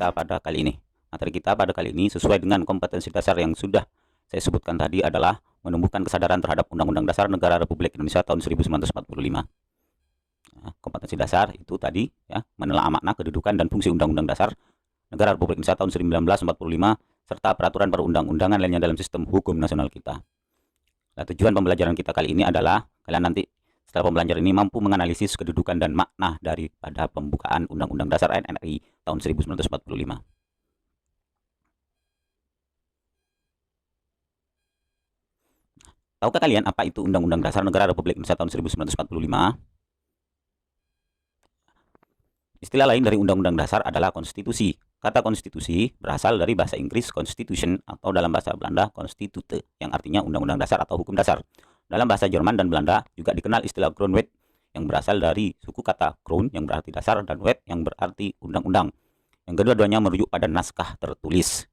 kita pada kali ini. Materi kita pada kali ini sesuai dengan kompetensi dasar yang sudah saya sebutkan tadi adalah menumbuhkan kesadaran terhadap Undang-Undang Dasar Negara Republik Indonesia tahun 1945. Nah, kompetensi dasar itu tadi ya, menelaah makna, kedudukan, dan fungsi Undang-Undang Dasar Negara Republik Indonesia tahun 1945 serta peraturan perundang-undangan lainnya dalam sistem hukum nasional kita. Nah, tujuan pembelajaran kita kali ini adalah kalian nanti setelah pembelajaran ini mampu menganalisis kedudukan dan makna daripada pembukaan Undang-Undang Dasar NRI tahun 1945. Tahukah kalian apa itu Undang-Undang Dasar Negara Republik Indonesia tahun 1945? Istilah lain dari Undang-Undang Dasar adalah konstitusi. Kata konstitusi berasal dari bahasa Inggris constitution atau dalam bahasa Belanda constitute yang artinya undang-undang dasar atau hukum dasar. Dalam bahasa Jerman dan Belanda juga dikenal istilah Grundwet yang berasal dari suku kata Grund yang berarti dasar dan Wet yang berarti undang-undang. Yang kedua-duanya merujuk pada naskah tertulis.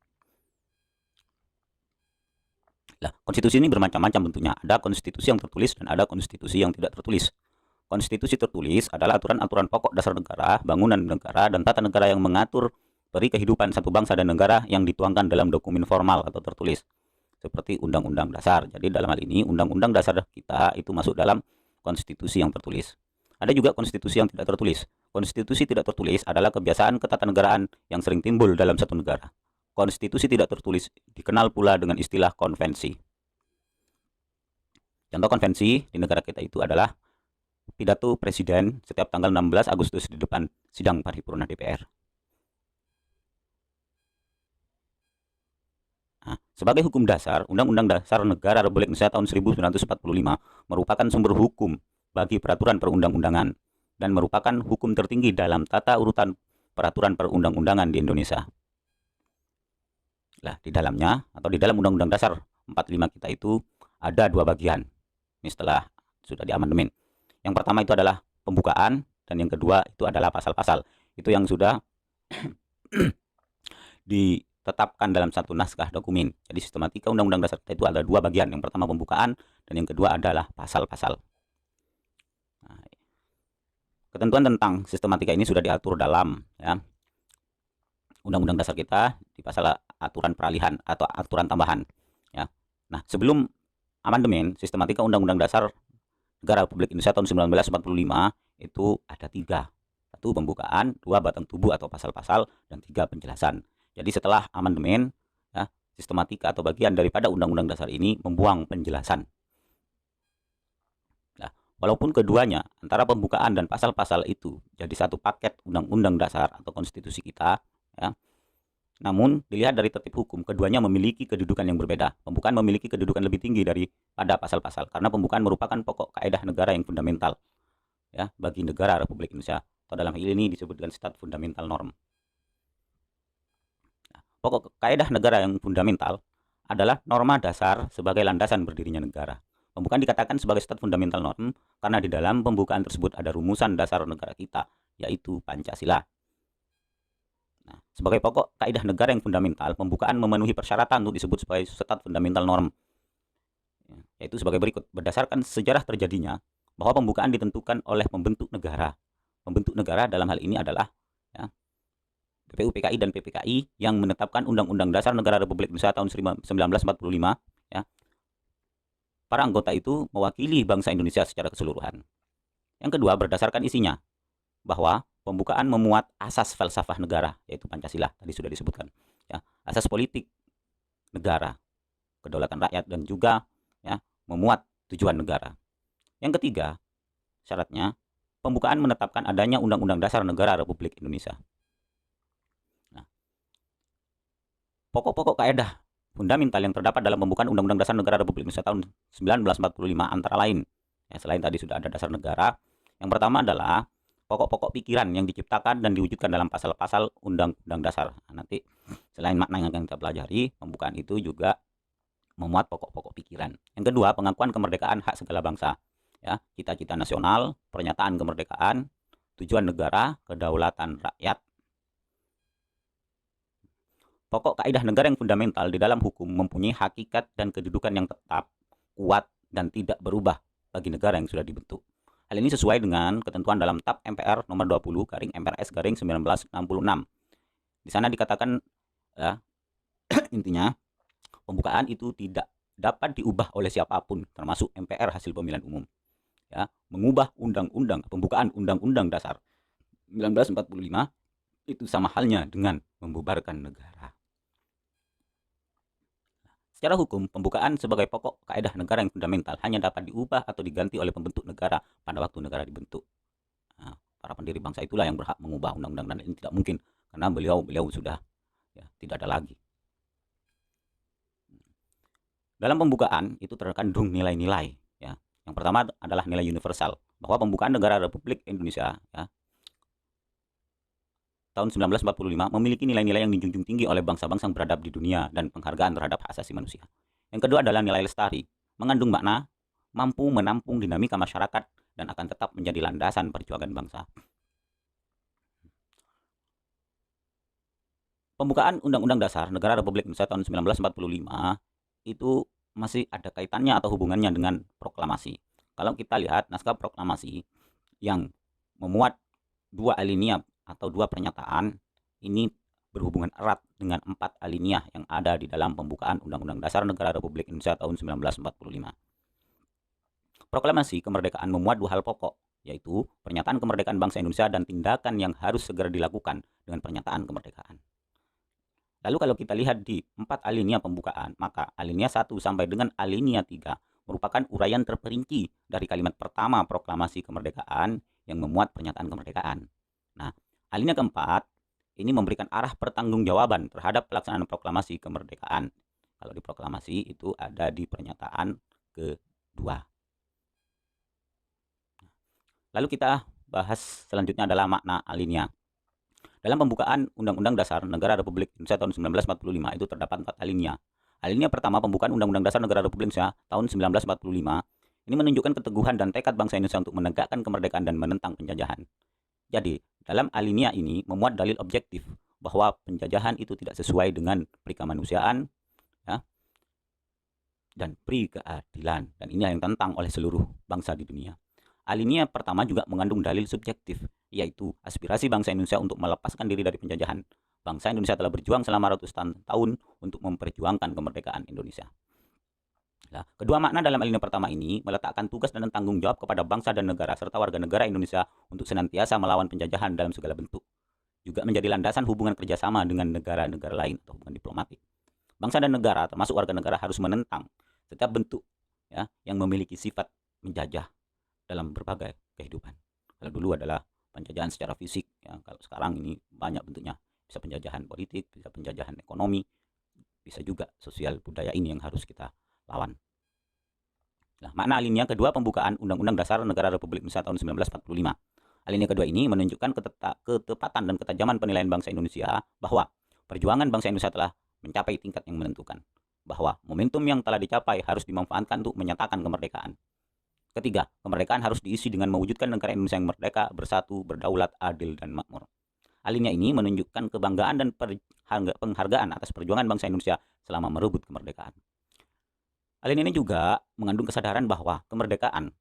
Nah, konstitusi ini bermacam-macam bentuknya. Ada konstitusi yang tertulis dan ada konstitusi yang tidak tertulis. Konstitusi tertulis adalah aturan-aturan pokok dasar negara, bangunan negara, dan tata negara yang mengatur peri kehidupan satu bangsa dan negara yang dituangkan dalam dokumen formal atau tertulis, seperti Undang-Undang Dasar. Jadi dalam hal ini, Undang-Undang Dasar kita itu masuk dalam konstitusi yang tertulis. Ada juga konstitusi yang tidak tertulis. Konstitusi tidak tertulis adalah kebiasaan ketatanegaraan yang sering timbul dalam satu negara. Konstitusi tidak tertulis dikenal pula dengan istilah konvensi. Contoh konvensi di negara kita itu adalah pidato Presiden setiap tanggal 16 Agustus di depan sidang paripurna DPR. Nah, sebagai hukum dasar, Undang-Undang Dasar Negara Republik Indonesia tahun 1945 merupakan sumber hukum bagi peraturan perundang-undangan dan merupakan hukum tertinggi dalam tata urutan peraturan perundang-undangan di Indonesia. Nah, di dalamnya atau di dalam Undang-Undang Dasar 45 kita itu ada dua bagian. Ini setelah sudah diamandemen. Yang pertama itu adalah pembukaan dan yang kedua itu adalah pasal-pasal. Itu yang sudah ditetapkan dalam satu naskah dokumen. Jadi sistematika Undang-Undang Dasar kita itu ada dua bagian. Yang pertama pembukaan dan yang kedua adalah pasal-pasal. Nah, ketentuan tentang sistematika ini sudah diatur dalam ya, Undang-Undang Dasar kita di pasal aturan peralihan atau aturan tambahan. Ya. Nah, sebelum amandemen, sistematika Undang-Undang Dasar Negara Republik Indonesia tahun 1945 itu ada tiga. Satu pembukaan, dua batang tubuh atau pasal-pasal, dan tiga penjelasan. Jadi setelah amandemen, ya, sistematika atau bagian daripada Undang-Undang Dasar ini membuang penjelasan. Nah, walaupun keduanya antara pembukaan dan pasal-pasal itu jadi satu paket Undang-Undang Dasar atau konstitusi kita, ya, namun dilihat dari tertib hukum, keduanya memiliki kedudukan yang berbeda. Pembukaan memiliki kedudukan lebih tinggi daripada pasal-pasal karena pembukaan merupakan pokok kaedah negara yang fundamental ya bagi negara Republik Indonesia. Atau dalam hal ini disebutkan stat fundamental norm. Nah, pokok kaedah negara yang fundamental adalah norma dasar sebagai landasan berdirinya negara. Pembukaan dikatakan sebagai stat fundamental norm karena di dalam pembukaan tersebut ada rumusan dasar negara kita, yaitu Pancasila. Nah, sebagai pokok kaidah negara yang fundamental, pembukaan memenuhi persyaratan untuk disebut sebagai stat fundamental norm, yaitu sebagai berikut. Berdasarkan sejarah terjadinya, bahwa pembukaan ditentukan oleh pembentuk negara. Pembentuk negara dalam hal ini adalah ya, PPUPKI dan PPKI yang menetapkan Undang-Undang Dasar Negara Republik Indonesia tahun 1945. Ya. Para anggota itu mewakili bangsa Indonesia secara keseluruhan. Yang kedua, berdasarkan isinya, bahwa pembukaan memuat asas falsafah negara, yaitu Pancasila, tadi sudah disebutkan. Ya, asas politik negara, kedaulatan rakyat, dan juga ya, memuat tujuan negara. Yang ketiga, syaratnya, pembukaan menetapkan adanya Undang-Undang Dasar Negara Republik Indonesia. Nah, pokok-pokok kaedah fundamental yang terdapat dalam pembukaan Undang-Undang Dasar Negara Republik Indonesia tahun 1945 antara lain, ya, selain tadi sudah ada dasar negara, yang pertama adalah pokok-pokok pikiran yang diciptakan dan diwujudkan dalam pasal-pasal Undang-Undang Dasar. Nah, nanti selain makna yang akan kita pelajari, pembukaan itu juga memuat pokok-pokok pikiran. Yang kedua, pengakuan kemerdekaan hak segala bangsa. Ya, cita-cita nasional, pernyataan kemerdekaan, tujuan negara, kedaulatan rakyat. Pokok kaidah negara yang fundamental di dalam hukum mempunyai hakikat dan kedudukan yang tetap, kuat, dan tidak berubah bagi negara yang sudah dibentuk. Hal ini sesuai dengan ketentuan dalam TAP MPR nomor 20 garing MPRS garing 1966 Di sana dikatakan ya, intinya pembukaan itu tidak dapat diubah oleh siapapun, termasuk MPR hasil pemilihan umum. Ya, mengubah undang-undang, pembukaan Undang-Undang Dasar 1945 itu sama halnya dengan membubarkan negara. Secara hukum, pembukaan sebagai pokok kaedah negara yang fundamental hanya dapat diubah atau diganti oleh pembentuk negara pada waktu negara dibentuk. Nah, para pendiri bangsa itulah yang berhak mengubah undang-undang, dan ini tidak mungkin karena beliau sudah ya, tidak ada lagi. Dalam pembukaan itu terkandung nilai-nilai. Ya. Yang pertama adalah nilai universal, bahwa pembukaan negara Republik Indonesia ya, tahun 1945 memiliki nilai-nilai yang dijunjung tinggi oleh bangsa-bangsa yang beradab di dunia dan penghargaan terhadap hak asasi manusia. Yang kedua adalah nilai lestari, mengandung makna mampu menampung dinamika masyarakat dan akan tetap menjadi landasan perjuangan bangsa. Pembukaan Undang-Undang Dasar Negara Republik Indonesia tahun 1945 itu masih ada kaitannya atau hubungannya dengan proklamasi. Kalau kita lihat naskah proklamasi yang memuat dua alinea atau dua pernyataan, ini berhubungan erat dengan 4 alinea yang ada di dalam pembukaan Undang-Undang Dasar Negara Republik Indonesia tahun 1945. Proklamasi kemerdekaan memuat dua hal pokok, yaitu pernyataan kemerdekaan bangsa Indonesia dan tindakan yang harus segera dilakukan dengan pernyataan kemerdekaan. Lalu kalau kita lihat di 4 alinea pembukaan, maka alinea 1 sampai dengan alinea 3 merupakan uraian terperinci dari kalimat pertama proklamasi kemerdekaan yang memuat pernyataan kemerdekaan. Nah, alinea keempat ini memberikan arah pertanggungjawaban terhadap pelaksanaan proklamasi kemerdekaan. Kalau di proklamasi itu ada di pernyataan kedua. Lalu kita bahas selanjutnya adalah makna alinea. Dalam pembukaan Undang-Undang Dasar Negara Republik Indonesia tahun 1945 itu terdapat 4 alinea. Alinea pertama pembukaan Undang-Undang Dasar Negara Republik Indonesia tahun 1945 ini menunjukkan keteguhan dan tekad bangsa Indonesia untuk menegakkan kemerdekaan dan menentang penjajahan. Jadi, dalam alinea ini memuat dalil objektif bahwa penjajahan itu tidak sesuai dengan pri kemanusiaan ya, dan pri keadilan, dan ini yang ditentang oleh seluruh bangsa di dunia. Alinea pertama juga mengandung dalil subjektif, yaitu aspirasi bangsa Indonesia untuk melepaskan diri dari penjajahan. Bangsa Indonesia telah berjuang selama ratusan tahun untuk memperjuangkan kemerdekaan Indonesia. Nah, kedua makna dalam alinea pertama ini meletakkan tugas dan tanggung jawab kepada bangsa dan negara serta warga negara Indonesia untuk senantiasa melawan penjajahan dalam segala bentuk. Juga menjadi landasan hubungan kerjasama dengan negara-negara lain atau hubungan diplomatik. Bangsa dan negara termasuk warga negara harus menentang setiap bentuk ya, yang memiliki sifat menjajah dalam berbagai kehidupan. Kalau dulu adalah penjajahan secara fisik, ya, kalau sekarang ini banyak bentuknya. Bisa penjajahan politik, bisa penjajahan ekonomi, bisa juga sosial budaya, ini yang harus kita lawan. Nah, makna alinea kedua pembukaan Undang-Undang Dasar Negara Republik Indonesia tahun 1945. Alinea kedua ini menunjukkan ketepatan dan ketajaman penilaian bangsa Indonesia bahwa perjuangan bangsa Indonesia telah mencapai tingkat yang menentukan. Bahwa momentum yang telah dicapai harus dimanfaatkan untuk menyatakan kemerdekaan. Ketiga, kemerdekaan harus diisi dengan mewujudkan negara Indonesia yang merdeka, bersatu, berdaulat, adil, dan makmur. Alinea ini menunjukkan kebanggaan dan penghargaan atas perjuangan bangsa Indonesia selama merebut kemerdekaan. Alinea ini juga mengandung kesadaran bahwa kemerdekaan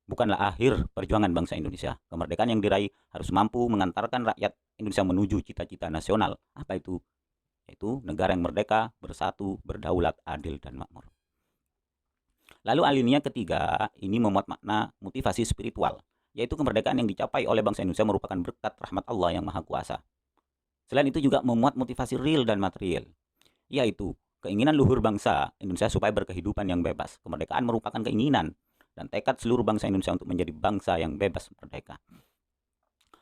bukanlah akhir perjuangan bangsa Indonesia. Kemerdekaan yang diraih harus mampu mengantarkan rakyat Indonesia menuju cita-cita nasional. Apa itu? Yaitu negara yang merdeka, bersatu, berdaulat, adil, dan makmur. Lalu alinea ketiga ini memuat makna motivasi spiritual, yaitu kemerdekaan yang dicapai oleh bangsa Indonesia merupakan berkat rahmat Allah yang Maha Kuasa. Selain itu juga memuat motivasi real dan material, yaitu keinginan luhur bangsa Indonesia supaya berkehidupan yang bebas. Kemerdekaan merupakan keinginan dan tekad seluruh bangsa Indonesia untuk menjadi bangsa yang bebas merdeka.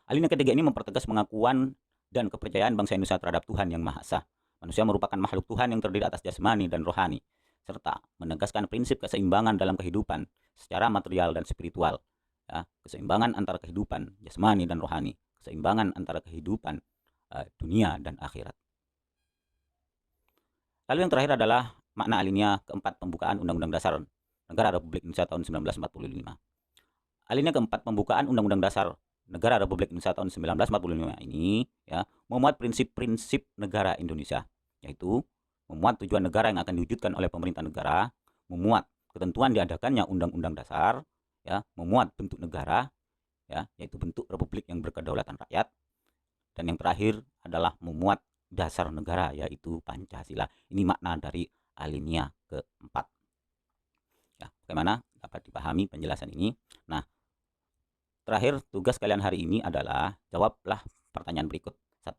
Alinea ketiga ini mempertegas pengakuan dan kepercayaan bangsa Indonesia terhadap Tuhan yang Maha Esa. Manusia merupakan makhluk Tuhan yang terdiri atas jasmani dan rohani, serta menegaskan prinsip keseimbangan dalam kehidupan secara material dan spiritual. Ya, keseimbangan antara kehidupan jasmani dan rohani, keseimbangan antara kehidupan dunia dan akhirat. Lalu yang terakhir adalah makna alinea keempat pembukaan Undang-Undang Dasar Negara Republik Indonesia tahun 1945. Alinea keempat pembukaan Undang-Undang Dasar Negara Republik Indonesia tahun 1945 ini ya memuat prinsip-prinsip negara Indonesia, yaitu memuat tujuan negara yang akan diwujudkan oleh pemerintah negara, memuat ketentuan diadakannya undang-undang dasar, ya, memuat bentuk negara, ya, yaitu bentuk republik yang berkedaulatan rakyat, dan yang terakhir adalah memuat dasar negara, yaitu Pancasila. Ini makna dari alinea keempat. Ya, bagaimana dapat dipahami penjelasan ini? Nah, terakhir tugas kalian hari ini adalah jawablah pertanyaan berikut. 1.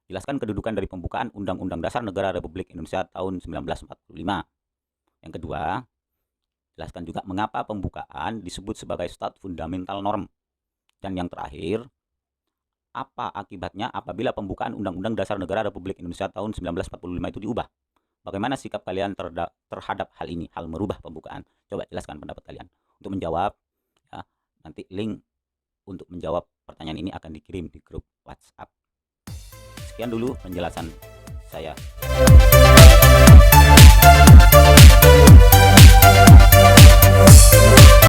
Jelaskan kedudukan dari pembukaan Undang-Undang Dasar Negara Republik Indonesia tahun 1945. Yang kedua, jelaskan juga mengapa pembukaan disebut sebagai stat fundamental norm. Dan yang terakhir, apa akibatnya apabila pembukaan Undang-Undang Dasar Negara Republik Indonesia tahun 1945 itu diubah? Bagaimana sikap kalian terhadap hal ini, hal merubah pembukaan? Coba jelaskan pendapat kalian. Untuk menjawab, ya, nanti link untuk menjawab pertanyaan ini akan dikirim di grup WhatsApp. Sekian dulu penjelasan saya.